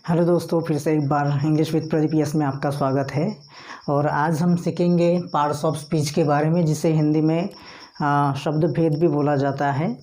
Hello दोस्तों, फिर से एक बार इंग्लिश विद प्रदीप यस में आपका स्वागत है। और आज हम सीखेंगे पार्ट्स ऑफ स्पीच के बारे में, जिसे हिंदी में शब्द भेद भी बोला जाता है।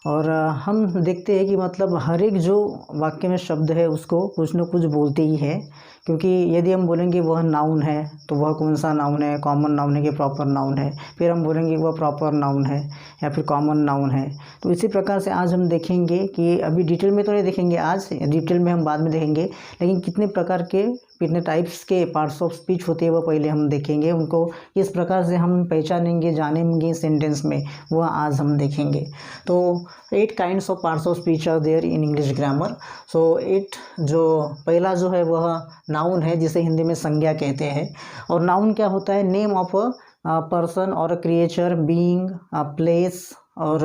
और हम देखते हैं कि मतलब हर एक जो वाक्य में शब्द है उसको कुछ न कुछ बोलते ही है, क्योंकि यदि हम बोलेंगे वह नाउन है तो वह कौन सा नाउन है, कॉमन नाउन है कि प्रॉपर नाउन है। फिर हम बोलेंगे वह प्रॉपर नाउन है या फिर कॉमन नाउन है। तो इसी प्रकार से आज हम देखेंगे कि अभी डिटेल में तो नहीं देखेंगे, आज डिटेल में हम बाद में देखेंगे, लेकिन कितने प्रकार के कितने टाइप्स के पार्ट्स ऑफ स्पीच होते हैं वह पहले हम देखेंगे। उनको किस प्रकार से हम पहचानेंगे, जानेंगे सेंटेंस में, वह आज हम देखेंगे। तो 8 kinds of parts of speech are there in English grammar. So 8 जो पहला जो है वह नाउन है, जिसे हिंदी में संज्ञा कहते हैं। और नाउन क्या होता है? Name of a person or a creature, being, a place or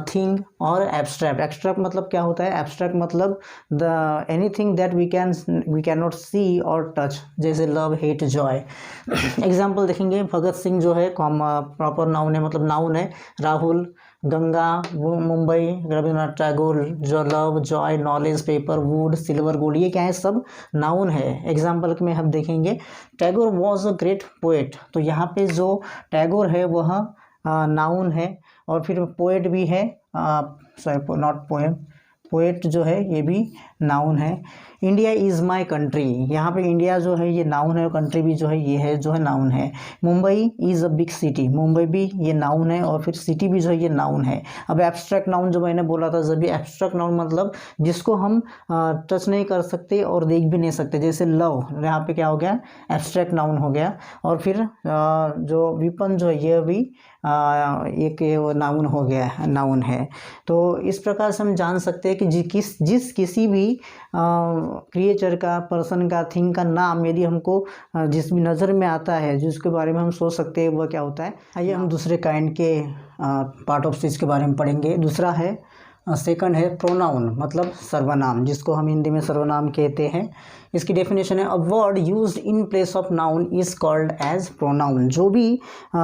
thing or abstract. Abstract मतलब क्या होता है? एब्स्ट्रैक्ट मतलब the anything that we can not see or touch, जैसे लव, हेट, जॉय। एग्जाम्पल देखेंगे। भगत सिंह जो है प्रॉपर नाउन है, मतलब नाउन है। राहुल, गंगा, मुंबई, रविन्द्रनाथ टैगोर, जो love, Joy, knowledge, paper, would, silver, gold, ये क्या है? सब नाउन है। एग्जाम्पल में हम देखेंगे Tagore was a great poet. तो यहाँ पे जो टैगोर है वह नाउन है। और फिर पोएट भी है, सॉरी नॉट पोएम, पोएट जो है ये भी नाउन है। इंडिया इज़ माई कंट्री, यहाँ पे इंडिया जो है ये नाउन है और कंट्री भी जो है ये है जो है नाउन है। Mumbai is a big city, Mumbai भी ये नाउन है और फिर सिटी भी जो है ये नाउन है। अब एब्स्ट्रैक्ट नाउन जो मैंने बोला था, जब भी एब्स्ट्रैक्ट नाउन मतलब जिसको हम टच नहीं कर सकते और देख भी नहीं सकते, जैसे लव, यहाँ पे क्या हो गया? एब्स्ट्रैक्ट नाउन हो गया। और फिर जो विपन जो है ये भी एक नाउन हो गया, नाउन है। तो इस प्रकार से हम जान सकते हैं कि जिस किसी भी क्रिएचर का, पर्सन का, थिंग का नाम यदि हमको जिस भी नज़र में आता है, जिसके बारे में हम सोच सकते हैं, वह क्या होता है। आइए हम दूसरे काइंड के पार्ट ऑफ स्पीच के बारे में पढ़ेंगे। दूसरा है, सेकंड है प्रोनाउन, मतलब सर्वनाम, जिसको हम हिंदी में सर्वनाम कहते हैं। इसकी डेफिनेशन है, a word used in place of noun is called as pronoun. जो भी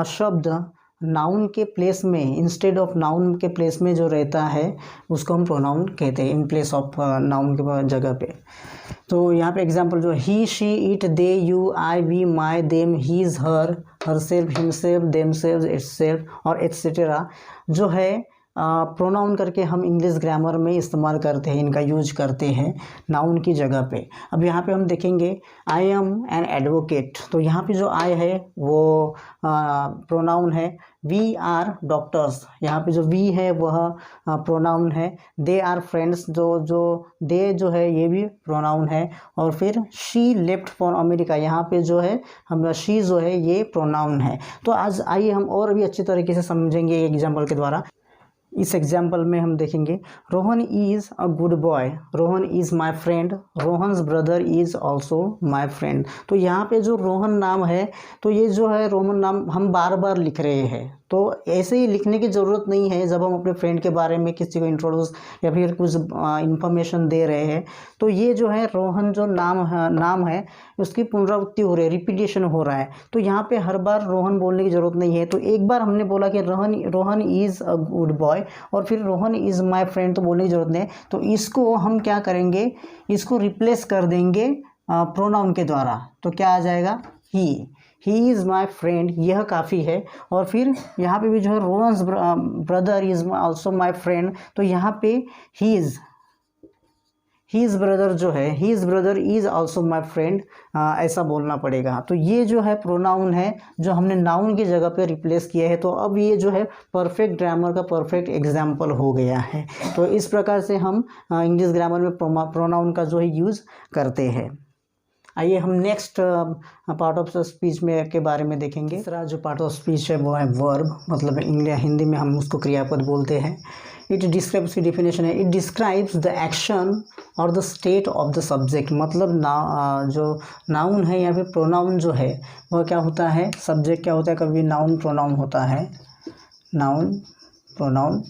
शब्द नाउन के प्लेस में, इंस्टेड ऑफ नाउन के प्लेस में जो रहता है उसको हम प्रोनाउन कहते हैं, इन प्लेस ऑफ नाउन के जगह पे। तो यहाँ पे एग्जांपल जो he, she, it, they, you, I, we, my, them, his, her, herself, himself, themselves, itself और एटसेट्रा जो है प्रोनाउन करके हम इंग्लिश ग्रामर में इस्तेमाल करते हैं, इनका यूज करते हैं नाउन की जगह पे। अब यहाँ पे हम देखेंगे आई एम एन एडवोकेट। तो यहाँ पे जो आई है वो प्रोनाउन है। वी आर डॉक्टर्स, यहाँ पे जो वी है वह प्रोनाउन है। दे आर फ्रेंड्स, जो दे जो है ये भी प्रोनाउन है। और फिर शी लेफ्ट फॉर अमेरिका, यहाँ पे जो है हम शी जो है ये प्रोनाउन है। तो आज आइए हम और भी अच्छी तरीके से समझेंगे एग्जाम्पल के द्वारा। इस एग्जाम्पल में हम देखेंगे Rohan is a good boy, Rohan is my friend, Rohan's brother is also my friend. तो यहाँ पे जो रोहन नाम है, तो ये जो है रोहन नाम हम बार बार लिख रहे हैं, तो ऐसे ही लिखने की ज़रूरत नहीं है। जब हम अपने फ्रेंड के बारे में किसी को इंट्रोड्यूस या फिर कुछ इन्फॉर्मेशन दे रहे हैं, तो ये जो है रोहन जो नाम है उसकी पुनरावृत्ति हो रही है, रिपीटेशन हो रहा है। तो यहाँ पे हर बार रोहन बोलने की ज़रूरत नहीं है। तो एक बार हमने बोला कि Rohan is a good boy और फिर रोहन इज़ माई फ्रेंड, तो बोलने की ज़रूरत नहीं है। तो इसको हम क्या करेंगे, इसको रिप्लेस कर देंगे प्रोनाउन के द्वारा। तो क्या आ जाएगा? ही इज़ माई फ्रेंड, यह काफ़ी है। और फिर यहाँ पे भी जो है Rohan's brother is also my friend, तो यहाँ पे हीज़ ब्रदर जो है, his brother is also my friend, ऐसा बोलना पड़ेगा। तो ये जो है प्रोनाउन है जो हमने नाउन की जगह पे रिप्लेस किया है। तो अब ये जो है परफेक्ट ग्रामर का परफेक्ट एग्जाम्पल हो गया है। तो इस प्रकार से हम इंग्लिश ग्रामर में प्रोनाउन का जो है यूज़ करते हैं। आइए हम नेक्स्ट पार्ट ऑफ स्पीच में के बारे में देखेंगे। तीसरा जो पार्ट ऑफ स्पीच है वो है वर्ब, मतलब हिंदी में हम उसको क्रियापद बोलते हैं। इट डिस्क्राइब्स की डेफिनेशन है, इट डिस्क्राइब्स द एक्शन और the state of the subject. मतलब जो नाउन है या फिर प्रोनाउन जो है वह क्या होता है, सब्जेक्ट क्या होता है, कभी नाउन प्रोनाउन होता है, नाउन प्रोनाउन।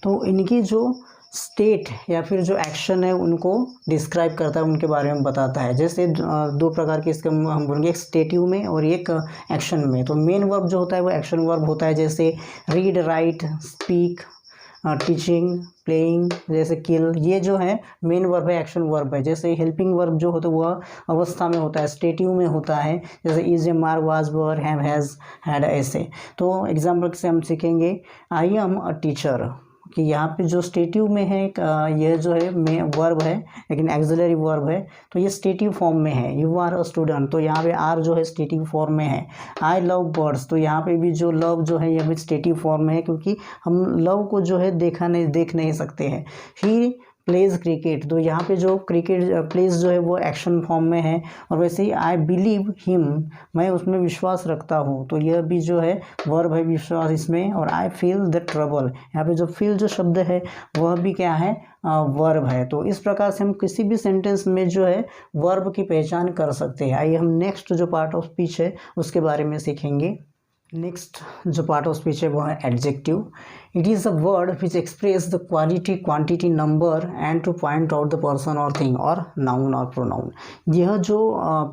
तो इनकी जो स्टेट या फिर जो एक्शन है उनको डिस्क्राइब करता है, उनके बारे में बताता है। जैसे 2 प्रकार के इसके हम बोलेंगे, एक स्टेटिव में और एक एक्शन में। तो मेन वर्ब जो होता है वो एक्शन वर्ब होता है, जैसे read, right, speak, teaching, playing, जैसे किल, ये जो है मेन वर्ब है, एक्शन वर्ब है। जैसे हेल्पिंग वर्ब जो होता है वह अवस्था में होता है, स्टेटिव में होता है, जैसे इज, ए, मार, was, were, have, has, had, ऐसे। तो एग्जाम्पल से हम सीखेंगे आई एम अ टीचर, कि यहाँ पे जो स्टेटिव में है यह जो है में वर्ब है, लेकिन एक्सिलरी वर्ब है, तो ये स्टेटिव फॉर्म में है। यू आर अ स्टूडेंट, तो यहाँ पे आर जो है स्टेटिव फॉर्म में है। आई लव बर्ड्स, तो यहाँ पे भी जो लव जो है यह भी स्टेटिव फॉर्म में है, क्योंकि हम लव को जो है देख नहीं सकते हैं। ही प्लेज क्रिकेट, तो यहाँ पे जो क्रिकेट प्लेज जो है वो एक्शन फॉर्म में है। और वैसे ही आई बिलीव हिम, मैं उसमें विश्वास रखता हूँ, तो यह भी जो है वर्ब है विश्वास इसमें। और आई फील द ट्रबल, यहाँ पे जो फील जो शब्द है वह भी क्या है, वर्ब है। तो इस प्रकार से हम किसी भी सेंटेंस में जो है वर्ब की पहचान कर सकते हैं। आइए हम नेक्स्ट जो पार्ट ऑफ स्पीच है उसके बारे में सीखेंगे। नेक्स्ट जो पार्ट ऑफ स्पीच है वो है adjective. It is a word which express the quality, quantity, number and two point out the person और थिंग, और नाउन और प्रोनाउन। यह जो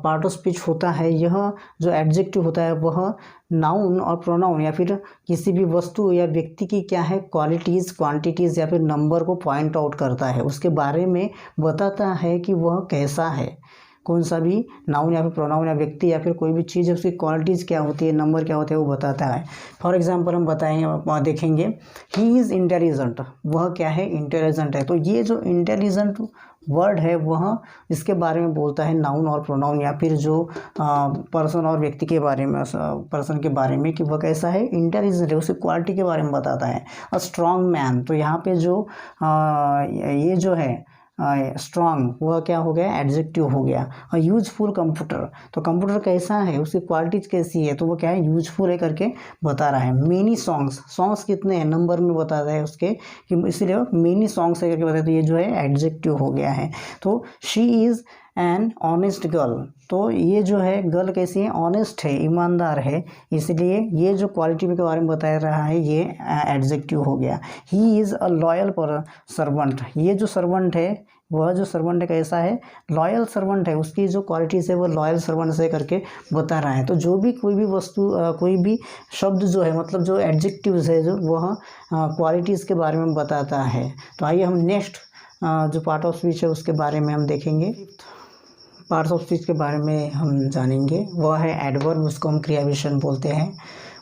पार्ट ऑफ स्पीच होता है, यह जो एडजेक्टिव होता है वह नाउन और प्रोनाउन या फिर किसी भी वस्तु या व्यक्ति की क्या है, क्वालिटीज़, क्वांटिटीज़ या फिर नंबर को पॉइंट आउट करता है, उसके बारे में बताता है कि वह कैसा है। कौन सा भी नाउन या फिर प्रोनाउन या व्यक्ति या फिर कोई भी चीज़ है, उसकी क्वालिटीज़ क्या होती है, नंबर क्या होते हैं, वो बताता है। फॉर एग्जांपल हम बताएंगे, देखेंगे, ही इज़ इंटेलिजेंट, वह क्या है, इंटेलिजेंट है। तो ये जो इंटेलिजेंट वर्ड है वह इसके बारे में बोलता है नाउन और प्रोनाउन या फिर जो पर्सन और व्यक्ति के बारे में, पर्सन के बारे में कि वह कैसा है, इंटेलिजेंट है, उसकी क्वालिटी के बारे में बताता है। अ स्ट्रॉन्ग मैन, तो यहाँ पे जो ये जो है स्ट्रॉन्ग, वह क्या हो गया, एडजेक्टिव हो गया। और यूजफुल कंप्यूटर, तो कंप्यूटर कैसा है, उसकी क्वालिटीज कैसी है, तो वो क्या है, यूजफुल है करके बता रहा है। मेनी सॉन्ग्स, सॉन्ग्स कितने हैं, नंबर में बताता है उसके, कि इसीलिए मेनी सॉन्ग्स है करके बताया, तो ये जो है एडजेक्टिव हो गया है। तो she is an honest girl, तो ये जो है गर्ल कैसी है, ऑनेस्ट है, ईमानदार है, इसलिए ये जो क्वालिटी के बारे में बता रहा है ये एडजेक्टिव हो गया। ही इज़ अ लॉयल पर सर्वेंट, ये जो सर्वेंट है वह जो सर्वेंट है कैसा है, लॉयल सर्वेंट है, उसकी जो क्वालिटीज़ है वो लॉयल सर्वेंट से करके बता रहा है। तो जो भी कोई भी वस्तु कोई भी शब्द जो है, मतलब जो एडजेक्टिव्स है जो वह क्वालिटीज़ के बारे में बताता है। तो आइए हम नेक्स्ट जो पार्ट ऑफ स्पीच है उसके बारे में हम देखेंगे। पार्ट्स ऑफ स्पीच के बारे में हम जानेंगे, वह है एडवर्ब, उसको हम क्रिया विशेषण बोलते हैं।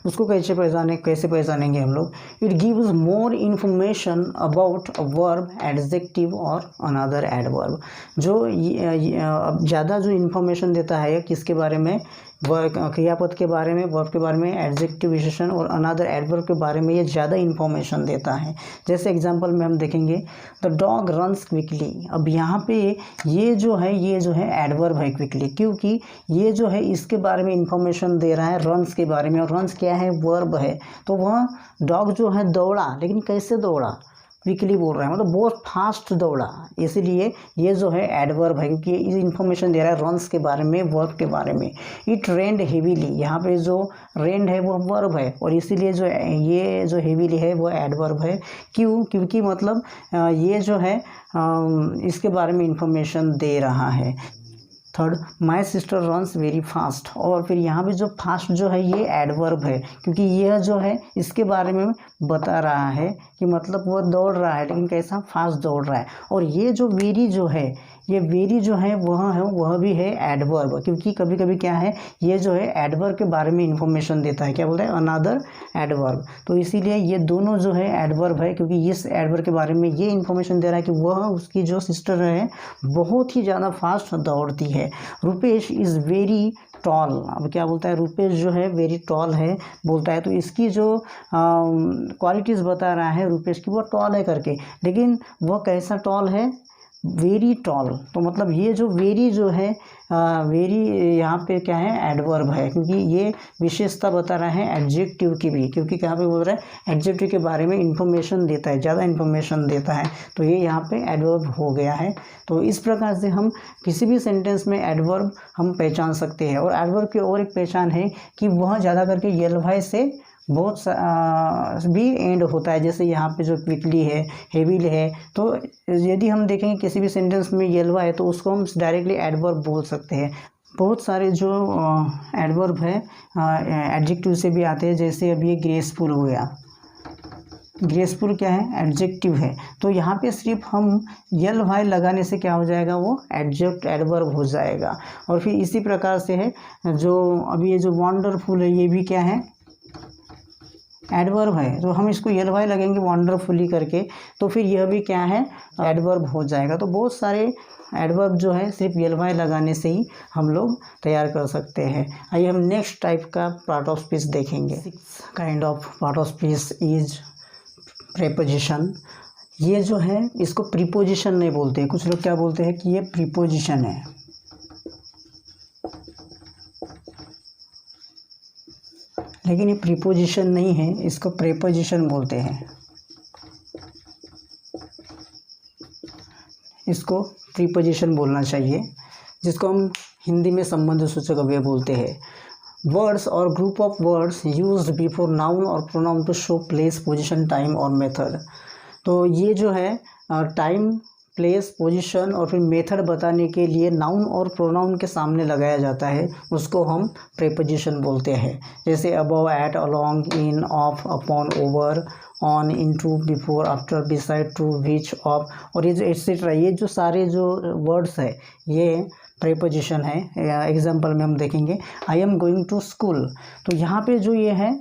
उसको कैसे पहचानेंगे हम लोग। It gives more information about a verb, adjective और अनदर एडवर्ब, जो अब ज़्यादा जो इन्फॉर्मेशन देता है किसके बारे में, वर्ब, क्रियापद के बारे में, वर्ब के बारे में, एडजेक्टिव विशेषण और अनदर एडवर्ब के बारे में ये ज़्यादा इन्फॉर्मेशन देता है। जैसे एग्जांपल में हम देखेंगे, द डॉग रन्स क्विकली। अब यहाँ पे ये जो है एडवर्ब है क्विकली, क्योंकि ये जो है इसके बारे में इन्फॉर्मेशन दे रहा है रन्स के बारे में, और रन्स क्या है, वर्ब है। तो वह डॉग जो है दौड़ा, लेकिन कैसे दौड़ा, क्विकली बोल रहा है, मतलब बहुत फास्ट दौड़ा, इसलिए ये जो है एडवर्ब है, क्योंकि ये इन्फॉर्मेशन दे रहा है रन्स के बारे में, वर्ब के बारे में। इट रेन्ड हेवीली, यहाँ पे जो रेन्ड है वो वर्ब है, और इसीलिए जो ये जो हेवीली है वो एडवर्ब है। क्यों, क्योंकि मतलब ये जो है इसके बारे में इन्फॉर्मेशन दे रहा है। Third, my sister runs very fast, और फिर यहाँ पे जो फास्ट जो है ये एडवर्ब है, क्योंकि यह जो है इसके बारे में बता रहा है कि मतलब वह दौड़ रहा है, लेकिन कैसा, फास्ट दौड़ रहा है। और ये जो वेरी जो है, ये वेरी जो है वह भी है एडवर्ब, क्योंकि कभी कभी क्या है, ये जो है एडवर्ब के बारे में इंफॉर्मेशन देता है, क्या बोलता है, अनदर एडवर्ब। तो इसीलिए ये दोनों जो है एडवर्ब है, क्योंकि इस एडवर्ब के बारे में ये इंफॉर्मेशन दे रहा है कि वह, उसकी जो सिस्टर है बहुत ही ज़्यादा फास्ट दौड़ती है। रुपेश इज़ वेरी टॉल, अब क्या बोलता है, रुपेश जो है वेरी टॉल है बोलता है, तो इसकी जो क्वालिटीज़ बता रहा है रुपेश की, वो टॉल है करके, लेकिन वह कैसा टॉल है, वेरी टॉल। तो मतलब ये जो वेरी जो है वेरी यहाँ पे क्या है, एडवर्ब है, क्योंकि ये विशेषता बता रहा है एडजेक्टिव की भी, क्योंकि कहाँ पे बोल रहा है, एडजेक्टिव के बारे में इंफॉर्मेशन देता है, ज़्यादा इंफॉर्मेशन देता है, तो ये यहाँ पे एडवर्ब हो गया है। तो इस प्रकार से हम किसी भी सेंटेंस में एडवर्ब हम पहचान सकते हैं। और एडवर्ब की और एक पहचान है कि वह ज़्यादा करके येलवाई से बहुत भी एंड होता है, जैसे यहाँ पे जो क्विकली है, हेवीली है, तो यदि हम देखेंगे किसी भी सेंटेंस में येलवा है तो उसको हम डायरेक्टली एडवर्ब बोल सकते हैं। बहुत सारे जो एडवर्ब है एडजेक्टिव से भी आते हैं, जैसे अभी ये ग्रेसफुल हो गया, ग्रेसफुल क्या है, एडजेक्टिव है। तो यहाँ पे सिर्फ हम यल वाई लगाने से क्या हो जाएगा, वो एडवर्ब हो जाएगा। और फिर इसी प्रकार से है जो अभी ये जो वंडरफुल है, ये भी क्या है, एडवर्ब है। तो हम इसको यल वाई लगेंगे वंडरफुली करके, तो फिर यह भी क्या है, एडवर्ब हो जाएगा। तो बहुत सारे एडवर्ब जो है सिर्फ यल वाई लगाने से ही हम लोग तैयार कर सकते हैं। आइए हम नेक्स्ट टाइप का पार्ट ऑफ स्पीच देखेंगे। Six kind of part of speech is preposition. ये जो है इसको प्रीपोजिशन नहीं बोलते हैं, कुछ लोग क्या बोलते हैं कि ये प्रीपोजिशन है। लेकिन ये प्रीपोजिशन नहीं है, इसको प्रीपोजिशन बोलते हैं। इसको प्रीपोजिशन बोलना चाहिए, जिसको हम हिंदी में संबंध सूचक अव्यय बोलते हैं। Words or group of words used before noun or pronoun to show place, position, time or method. तो ये जो है टाइम, प्लेस, पोजीशन और फिर मेथड बताने के लिए नाउन और प्रोनाउन के सामने लगाया जाता है, उसको हम प्रीपोजिशन बोलते हैं। जैसे above, at, along, in, of, upon, over, on, into, before, after, beside, to, which, of, और ये जो एटसेट्रा, ये जो सारे जो वर्ड्स है ये प्रीपोजिशन है। एग्जाम्पल में हम देखेंगे, I am going to school. तो यहाँ पे जो ये है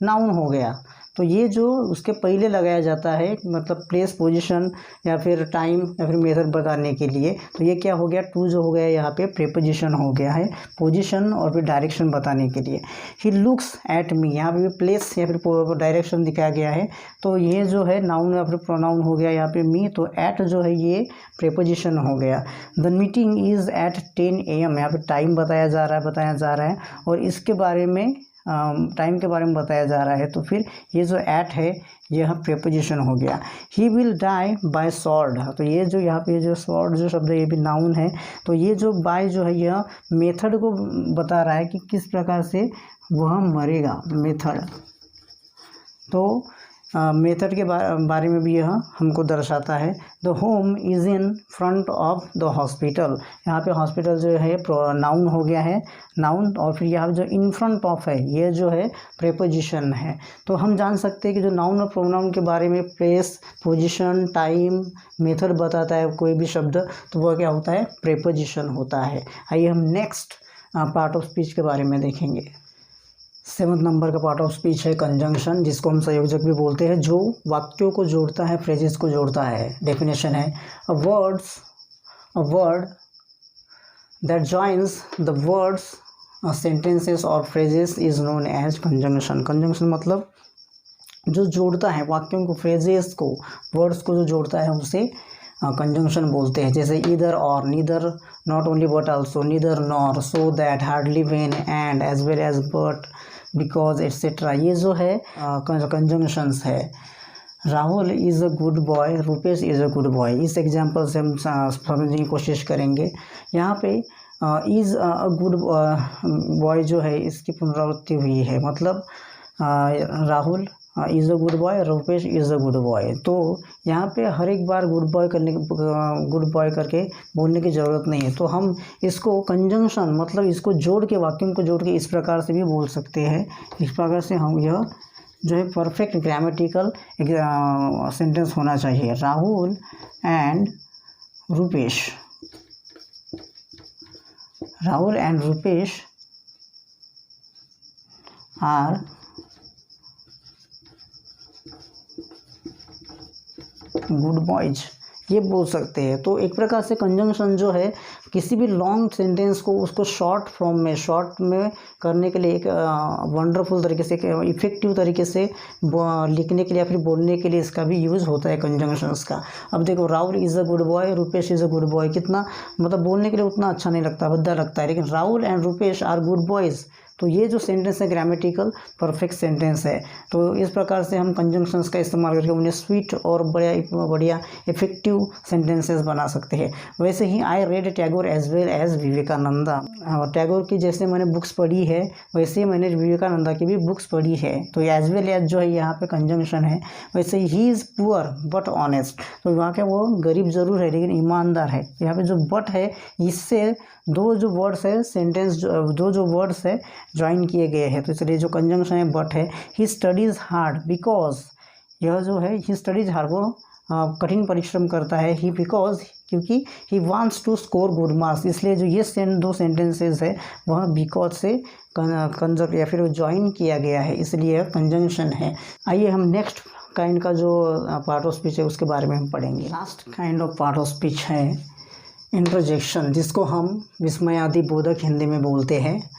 नाउन हो गया, तो ये जो उसके पहले लगाया जाता है, मतलब प्लेस, पोजीशन या फिर टाइम या फिर मेथड बताने के लिए, तो ये क्या हो गया, टू जो हो गया यहाँ पे प्रीपोजिशन हो गया है, पोजीशन और फिर डायरेक्शन बताने के लिए। ही लुक्स एट मी, यहाँ पे भी प्लेस या फिर डायरेक्शन दिखाया गया है, तो ये जो है नाउन या फिर प्रोनाउन हो गया यहाँ पे मी, तो एट जो है ये प्रीपोजिशन हो गया। The meeting is at 10 AM, यहाँ पे टाइम बताया जा रहा है और इसके बारे में टाइम के बारे में बताया जा रहा है, तो फिर ये जो एट है यह प्रीपोजिशन हो गया। He will die by sword, तो ये जो यहाँ पे जो स्वॉर्ड जो शब्द है ये भी नाउन है, तो ये जो बाय जो है यह मेथड को बता रहा है कि किस प्रकार से वह मरेगा, मेथड। तो मेथड के बारे में भी यह हमको दर्शाता है। The home is in front of the hospital, यहाँ पे हॉस्पिटल जो है नाउन हो गया है, नाउन, और फिर यहाँ जो इन फ्रंट ऑफ है ये जो है प्रीपोजिशन है। तो हम जान सकते हैं कि जो नाउन और प्रोनाउन के बारे में प्लेस, पोजीशन, टाइम, मेथड बताता है कोई भी शब्द, तो वह क्या होता है, प्रीपोजिशन होता है। आइए हम नेक्स्ट पार्ट ऑफ स्पीच के बारे में देखेंगे। 7 नंबर का पार्ट ऑफ स्पीच है कंजंक्शन, जिसको हम संयोजक भी बोलते हैं, जो वाक्यों को जोड़ता है, फ्रेजेस को जोड़ता है। डेफिनेशन है a word that joins the words, sentences or phrases is known as conjunction. Conjunction मतलब जो जोड़ता है वाक्यों को, फ्रेजेस को, वर्ड्स को जो जोड़ता है उसे कंजंक्शन बोलते हैं। जैसे either or, neither, not only but also, neither nor, so that, hardly, when, and, as well as, but, because, etcetera, ये जो है कंजंक्शंस है। Rahul is a good boy, Rupesh is a good boy. इस एग्जाम्पल से हम समझने की कोशिश करेंगे। यहाँ पे इज़ अ गुड बॉय जो है इसकी पुनरावृत्ति हुई है, मतलब Rahul is a good boy, Rupesh is a good boy. तो यहाँ पे हर एक बार गुड बॉय करके बोलने की ज़रूरत नहीं है। तो हम इसको कंजंक्शन मतलब इसको जोड़ के, वाक्यों को जोड़ के इस प्रकार से भी बोल सकते हैं। इस प्रकार से हम यह जो है परफेक्ट ग्रामेटिकल सेंटेंस होना चाहिए। Rahul and Rupesh, Rahul and Rupesh are good boys, ये बोल सकते हैं। तो एक प्रकार से कंजंक्शन जो है किसी भी लॉन्ग सेंटेंस को उसको शॉर्ट फॉर्म में, शॉर्ट में करने के लिए एक वंडरफुल तरीके से, इफेक्टिव तरीके से लिखने के लिए या फिर बोलने के लिए इसका भी यूज़ होता है कंजंक्शंस का। अब देखो, Rahul is a good boy, Rupesh is a good boy, कितना मतलब बोलने के लिए उतना अच्छा नहीं लगता, भद्दा लगता है, लेकिन Rahul and Rupesh are good boys, तो ये जो सेंटेंस है ग्रामेटिकल परफेक्ट सेंटेंस है। तो इस प्रकार से हम कंजंक्शंस का इस्तेमाल करके उन्हें स्वीट और बढ़िया इफेक्टिव सेंटेंसेस बना सकते हैं। वैसे ही I read Tagore as well as Vivekananda, Tagore की जैसे मैंने बुक्स पढ़ी है वैसे ही मैंने विवेकानंदा की भी बुक्स पढ़ी है। तो एज वेल एज जो है यहाँ पे कंजंक्शन है। वैसे he is poor but honest, तो वहाँ के वो गरीब ज़रूर है लेकिन ईमानदार है। यहाँ पे जो बट है इससे दो जो वर्ड्स है सेंटेंस जो वर्ड्स है ज्वाइन किए गए हैं, तो इसलिए जो कंजंक्शन है बट है। ही स्टडीज़ हार्ड बिकॉज यह जो है ही स्टडीज हार्ड, वो कठिन परिश्रम करता है ही बिकॉज, क्योंकि he wants to score good marks. इसलिए जो ये दो सेंटेंसेस है वह बिकॉज से कंजक्ट या फिर ज्वाइन किया गया है, इसलिए यह कंजंक्शन है। आइए हम नेक्स्ट काइंड का जो पार्ट ऑफ स्पीच है उसके बारे में हम पढ़ेंगे। Last kind of part of speech है इंटरजेक्शन, जिसको हम विस्मयादि बोधक हिंदी में बोलते हैं।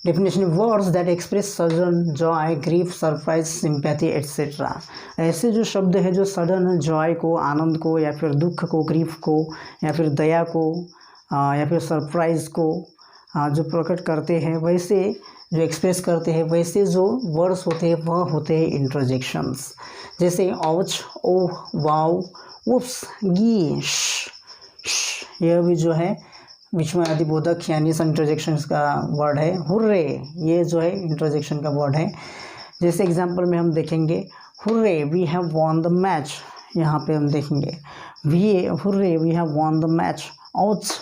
Definition, words that express sudden Joy, grief, surprise, sympathy etcetera. ऐसे जो शब्द है जो सडन जॉय को, आनंद को, या फिर दुख को, ग्रीफ को, या फिर दया को, या फिर सरप्राइज को जो प्रकट करते हैं, वैसे जो एक्सप्रेस करते हैं, वैसे जो वर्ड्स होते हैं वह होते हैं इंटरजेक्शंस। जैसे औच, ओह, वाओ, उप्स, गी, यह भी जो है विस्मयादि बोधक यानी इंटरजेक्शन का वर्ड है। हुर्रे, ये जो है इंटरजेक्शन का वर्ड है। जैसे एग्जांपल में हम देखेंगे, hurray we have won the match, यहाँ पे हम देखेंगे hurray we have won the match, ouch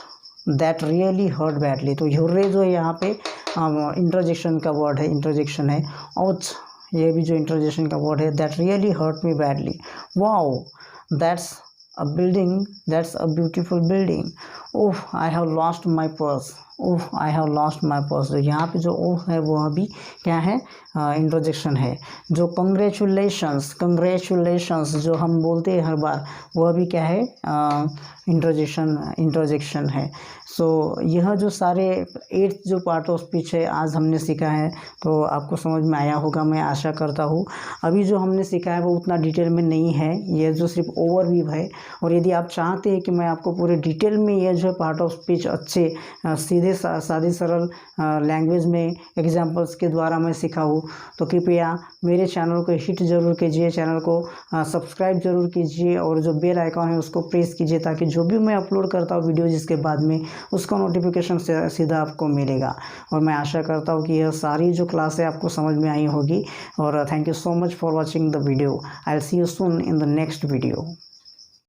that really hurt badly. तो हुर्रे जो है यहाँ पे इंटरजेक्शन का वर्ड है, इंटरजेक्शन है। आउच, ये भी जो इंटरजेक्शन का वर्ड है, that really hurt me badly. Wow, that's a building, that's a beautiful building. Oh, I have lost my purse. Oh, I have lost my purse। तो यहाँ पे जो ओह है वो अभी क्या है, इंटरजेक्शन है। जो कंग्रेचुलेशंस जो हम बोलते हैं हर बार, वो अभी क्या है, इंटरजेक्शन है। सो यह जो सारे 8 जो पार्ट ऑफ स्पीच है आज हमने सीखा है, तो आपको समझ में आया होगा, मैं आशा करता हूँ। अभी जो हमने सीखा है वो उतना डिटेल में नहीं है, यह जो सिर्फ ओवरव्यू है। और यदि आप चाहते हैं कि मैं आपको पूरे डिटेल में यह जो पार्ट ऑफ स्पीच अच्छे सीधे सादी सरल लैंग्वेज में एग्जांपल्स के द्वारा मैं सिखाऊँ, तो कृपया मेरे चैनल को हिट ज़रूर कीजिए, चैनल को सब्सक्राइब ज़रूर कीजिए, और जो बेल आइकॉन है उसको प्रेस कीजिए, ताकि जो भी मैं अपलोड करता हूँ वीडियो जिसके बाद में, उसका नोटिफिकेशन सीधा आपको मिलेगा। और मैं आशा करता हूँ कि यह सारी जो क्लास है आपको समझ में आई होगी। और thank you so much for watching the video. I will see you soon in the next video.